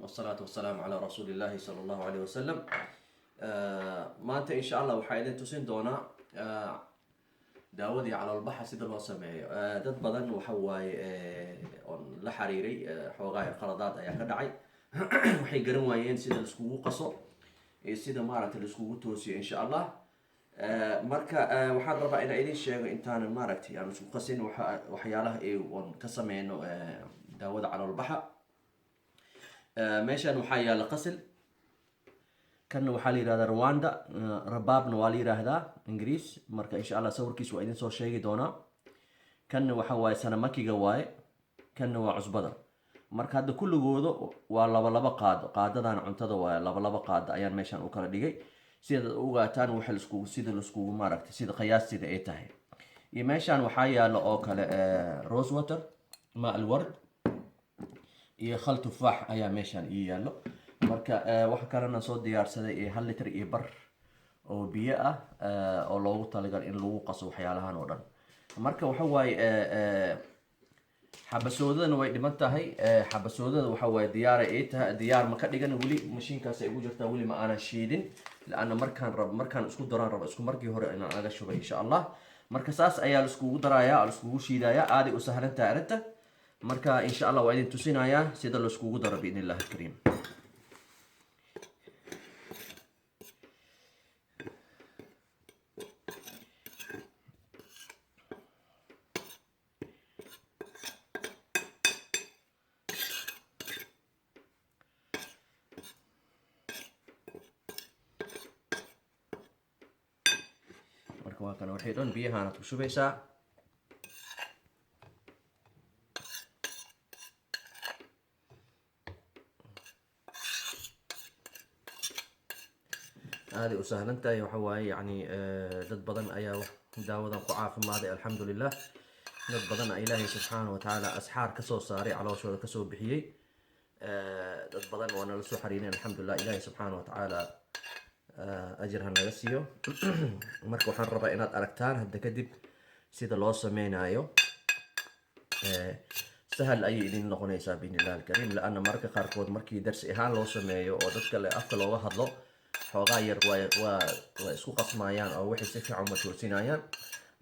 والصلاة والسلام على رسول الله صلى الله عليه وسلم. maanta insha allah waxaa idin tusin doonaa daawadii caloolbaxa sida loo sameeyo. dad badan waxa waaye oon la xiriiray xoogaa qaladaad ayaa ka dhacay. waxay garan waayeen sida laiskugu qaso iyo sida maaragtay laiskugu toosiyo insha allah. marka waxaan rabaa inaan idin sheego intaanan maaragtay aan isku qasin waxyaalaha oon ka sameyno daawada caloolbaxa. meeshan waxaa yaala qasil, kanna waxaa la yihahdaa Rwanda, rabaabna waa la yihahdaa ingiriis. marka insha allah sawirkiis waa idin soo sheegi doonaa. kanna waxa waaye sanamakiga waaye, kanna waa cusbada. marka hadda kulligooda waa laba qaado. qaadadan cuntada waaye laba qaado ayaan meeshan u kala dhigay sidaad u ogaataan waxa sida laiskugu maaragtay sida qiyaastida ay tahay. iyo meeshan waxaa yaala oo kale rose water, ma alward iyo khal tufaax ayaa meeshan ii yaalo. marka waxa kalena soo diyaarsaday 1 litir iyo bar oo biyo ah oo loogu talagalay in lagu qaso waxyaalahan oo dhan. marka waxa waaye xabasoodana way dhiman tahay. xabasoodada waxa waaye diyaar ma ka dhigan weli, mashiinkaas ay ugu jirtaa weli ma aanan shiidin, laana markaan isku daraan rabo isku markii hore inaan aga shubay insha allah. marka saas ayaa la iskugu darayaa, la iskugu shiidayaa. aaday u sahlan tahay arrinta. marka insha allah waa idin tusinayaa sida la iskugu daro biidni illahi alkariim. marka waa kana waxay dhan biyahaanaad ku shubaysaa. aaday u sahlan tahay. waxa waaye yani dad badan ayaa daawadan ku caafimaaday alxamdulilah. dad badan ilaahay subxaana wa tacaala asxaar kasoo saaray, calooshooda kasoo bixiyey. dad badan waa nala soo xariireen alxamdulilah. ilaahay subxaana wa tacaala ajir ha naga siiyo. marka waxaan rabaa inaad aragtaan hadda kadib sida loo sameynayo. sahal ayay idin noqonaysaa biidni illahi alkariim, laana mararka qaarkood markii darsi ahaan loo sameeyo oo dadka afka looga hadlo xoogaa yar waa isku qasmayaan oo waxay si fiican uma toosinayaan.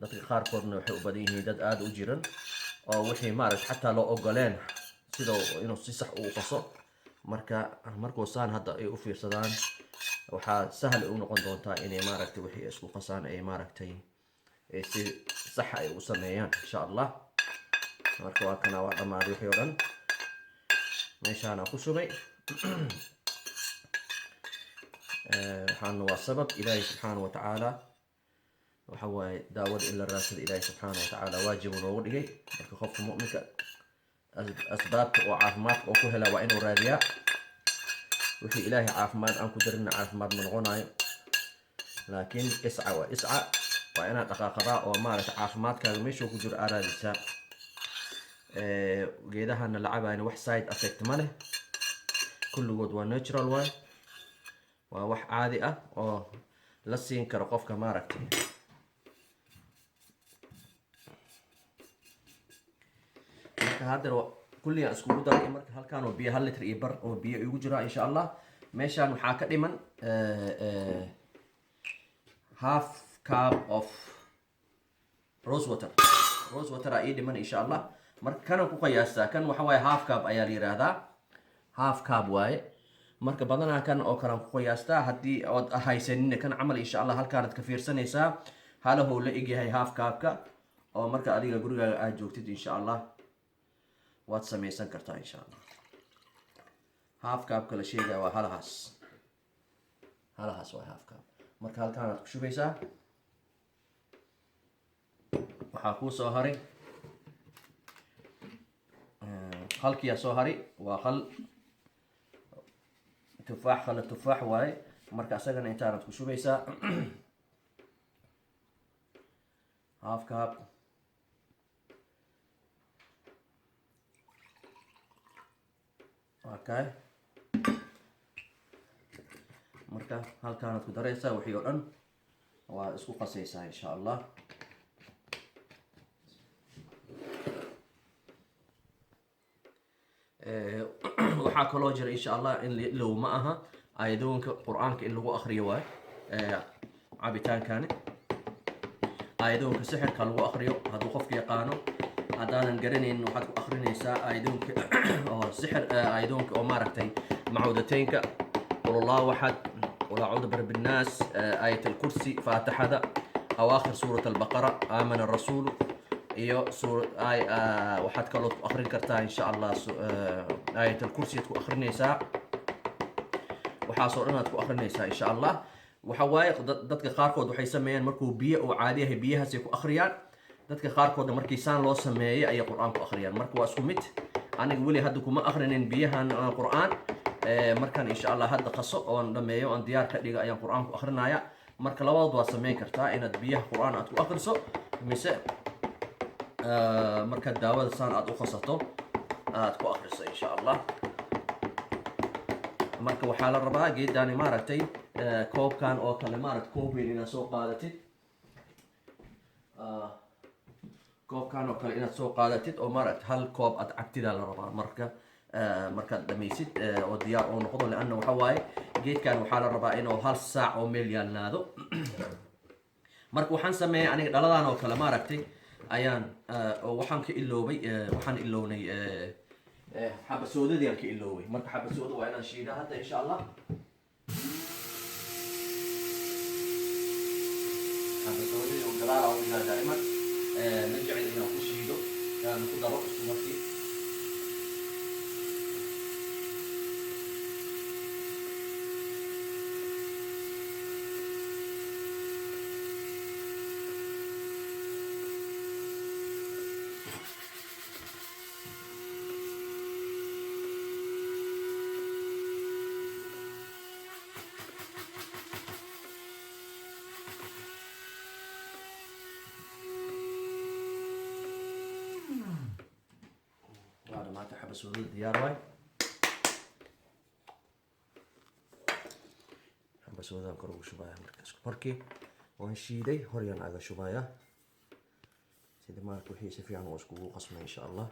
dadka qaarkoodna waxay u badan yihiin dad aada u jiran oo wixii maaragta xataa loo ogoleen sida inuu si sax u qaso. markuu saan hadda ay u fiirsadaan waxaa sahal u noqon doontaa inay maaragtay wixii isku qasaan ay maaragtay si sax ay u sameeyaan insha allah. marka waa kana waa dhammaaday wixii oo dhan meeshaana ku shubay. waxaana waa sabab ilaahay subxaana wa tacaala waxa waaye daawada in la raadsada ilaahay subxaana wa tacaala waajibu noogu dhigay. marka qofka mu'minka asbaabta oo caafimaadka oo ku hela waa inuu raadiyaa. wixii ilaahay caafimaad aan ku darina caafimaad ma noqonayo. laakiin isca waa inaad dhaqaaqadaa oo maaragta caafimaadkaaga meeshuu ku jiro aa raadisaa. geedahana la cabayna wax side effect ma leh, kulligood waa natural waay. waa wax caadi ah oo la siin karo qofka maaragtay. marka hadda kulliga iskugu daray. marka halkaan oo biyo 1 litir iyo bar oo biyo igu jira insha allah. meeshaan waxaa ka dhiman half cup of rose water aa ii dhiman insha allah. marka kanan ku qiyaastaa. kan waxa waaye half cup ayaa la yiraahdaa, half cup waaye. marka badanaa kan oo kalan ku qiyaastaa. haddii ood haysanina kan camal insha allah halkaanad ka fiirsanaysaa. halahou la egyahay half cupka oo marka adiga gurigaaga aad joogtid insha allah waad samaysan kartaa insha allah. half cupka la sheegaya waa halahaas waa half cup. marka halkaanaad ku shubaysaa. waxaa kuu soo haray halkiyaa soo haray waa khal tufaax waaye. marka asagana intaanad ku shubaysaa half cup. okay. marka halkaanad ku daraysaa wixii oo dhan waa isku qasaysaa insha allah. waxaa kaloo jira insha allah in la ilow ma aha aayadoonka qur-aanka in lagu akhriyo waayo cabitaankani aayadoonka sixirka lagu akhriyo hadduu qofka yaqaano haddaanan garanayn waxaad ku akhrinaysaa aayadoonka oo sixir aayadoonka oo maaragtay macawdateynka qul allahu axad qul acuudu birabbi nnaas aayat alkursi faatixada awaakhir suurat albaqara aamana arasuulu iyo waxaad kaloo ku akhrin kartaa insha allah aayat alkursi aad ku akhrinaysaa waxaasoo dhan aad ku akhrinaysaa insha allah waxa waaye dadka qaarkood waxay sameeyaan markuu biyo oo caadi yahay biyahaasay ku akhriyaan dadka qaarkoodna markii saan loo sameeyay ayay qur-aan ku akhriyaan marka waa isku mid aniga weli hadda kuma akhrinin biyahan qur-aan markaan insha allah hadda qaso oon dhameeyo oon diyaar ka dhiga ayaan qur-aan ku akhrinaya marka labadood waa sameyn kartaa inaad biyaha qur-aan aad ku akhriso mise markaad daawada saan aad u qasato aad ku akhriso insha allah marka waxaa la rabaa geedani maaragtay koobkan oo kale maaragta koob weyn inaad soo qaadatid koobkan oo kale inaad soo qaadatid oo maaragta hal koob aad cabtida la rabaa markaad dhamaysid oo diyaar oo noqdo leanna waxa waaye geedkan waxaa la rabaa inuu hal saac oo meel yaalaado marka waxaan sameeyay aniga dhaladan oo kale maaragtay ayaan waxaan ka iloobay waxaan ilownay xabasoodadii aan ka ilooway marka xabasooda waa inaan shiidaa hadda insha allah xabasoodadii oo gadaal aan dhigaa daa'iman ma jecel inaan ku shiido aan ku daro isku markii maanta xabasoodada diyaar waay xabasoodaan kor ugu shubaya markii waan shiiday horyaan aga shubaya sida maarka wixii si fiican oo iskugu qasmay insha allah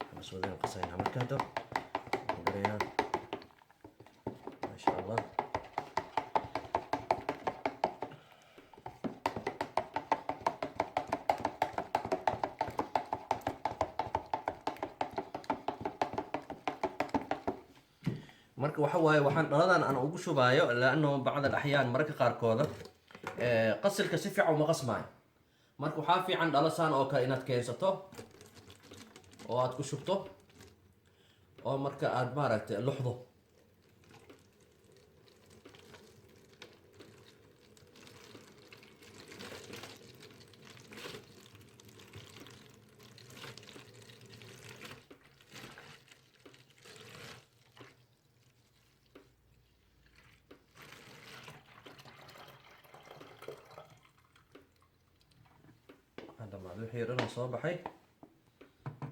xabasoodaan qasayna marka hadda garaya masha allah marka waxa waaye waxaan dhaladan aan ugu shubaayo laanno bacda axyaan mararka qaarkooda qasilka si fiican uma qasmaayo marka waxaa fiican dhalasaan oo kale inaad keensato oo aad ku shubto oo marka aad maaragtay luxdo wixii dhan soo baxay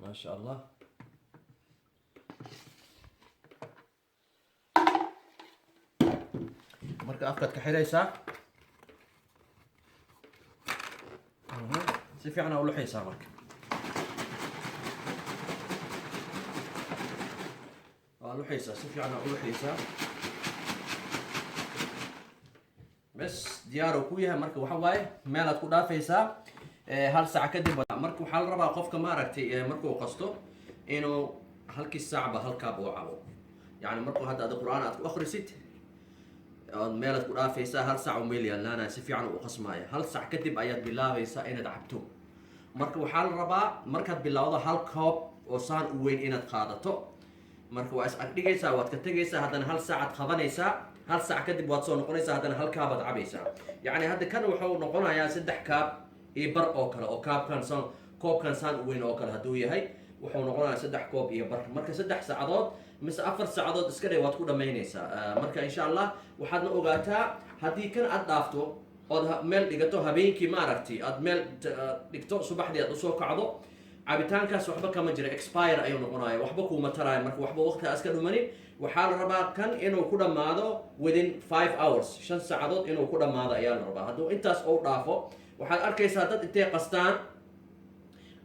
ما شاء الله marka afkaad ka xiraysaa si fiican u luxaysaa marka waa luxaysaa si fiican u luxaysaa bas diyaar uu ku yahay marka waxa waaye meel aad ku dhaafaysaa hal saac kadib marka waxaa la rabaa qofka maaragtay markuu qasto inuu halkii saacba halkaaba u cabo yani markuu hadda ada qur-aan aad ku akhrisid ood meel aad ku dhaafaysaa hal saac oo meel yaalaanaya si fiican u qasmaya hal saac kadib ayaad bilaabaysaa inaad cabto marka waxaa la rabaa markaad bilowdo hal koob oo saan u weyn inaad qaadato marka waa is agdhigaysaa waad ka tegaysaa haddana hal saacaad qabanaysaa hal saac kadib waad soo noqonaysaa haddana hal kaabaad cabaysaa yani hadda kan wuxuu noqonayaa 3 kaab iyo bar oo kale oo koobkan saan u weyn oo kale hadduu yahay wuxuu noqonayaa 3 koob iyo bar marka 3 saacadood mise 4 saacadood iska dhay waad ku dhammaynaysaa marka insha allah waxaadna ogaataa haddii kan aad dhaafto ood meel dhigato habeenkii maaragtay aad meel dhigto subaxdii aad usoo kacdo cabitaankaas waxba kama jira expire ayuu noqonaya waxba kuuma taraayo marka waxba waqtiga iska dhumanin waxaa la rabaa kan inuu ku dhammaado within 5 hours 5 saacadood inuu ku dhammaado ayaa la rabaa hadduu intaas uu dhaafo waxaad arkaysaa dad intay qastaan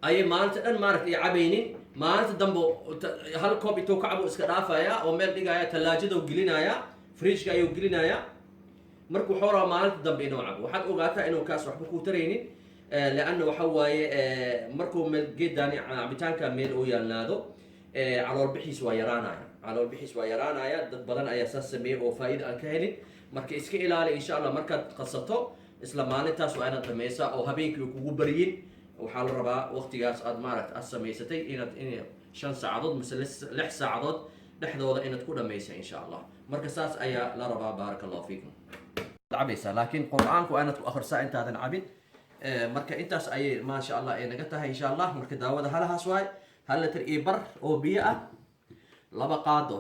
ayay maalinta dhan maaragta ay cabaynin. maalinta dambe hal koob intuu ka cabo iska dhaafaya oo meel dhigaya, talaajada gelinaya, fridge-ka ayuu gelinaya. marka wuxuu rabaa maalinta dambe inuu cabo. waxaad ogaataa inuu kaas waxba kuu taraynin, leanna waxa waaye markuu meel geeddaani cabitaanka meel uu yaalnaado calool bixiis waa yaraanaya. dad badan ayaa saas sameeyey oo faa'iido aan ka helin. marka iska ilaali insha allah. markaad qasato isla maalintaas waa inaad dhamaysaa oo habeenkii kugu baryin. waxaa la rabaa waqtigaas aad maaragta aad samaysatay inaad 5 saacadood mise 6 saacadood dhexdooda inaad ku dhamaysa insha allah. marka saas ayaa la rabaa. baaraka allahu fiikum. cabaysaa laakiin qur-aanku waa inaad ku akhrisaa intaadan cabin. marka intaas ayay maasha allah ay naga tahay insha allah. marka daawada halahaas waay. 1 litir iyo bar oo biyo ah, 2 qaado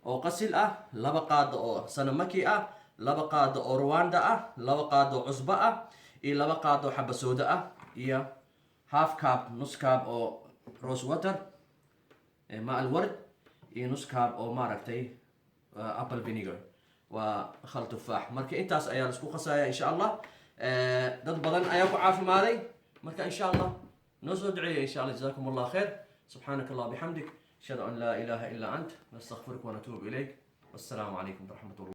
oo qasil ah, 2 qaado oo sanamaki ah, 2 qaado oo Rwanda ah, 2 qaado oo cusbo ah, iyo 2 qaado oo xaba sooda ah, iyo half cup nus cup oo rose water ma alward, iyo nus cup oo maaragtay apple vinegar waa khal tufaax. marka intaas ayaa la isku qasaya insha allah. dad badan ayaa ku caafimaaday. marka insha allah noo soo duceeya insha allah. jazakum allah khair. subxaanaka allah bixamdik, ashhadu an laa ilaaha illa ant, nastaghfiruka wa natuubu ilayk. wassalaamu calaykum waraxmat ullah.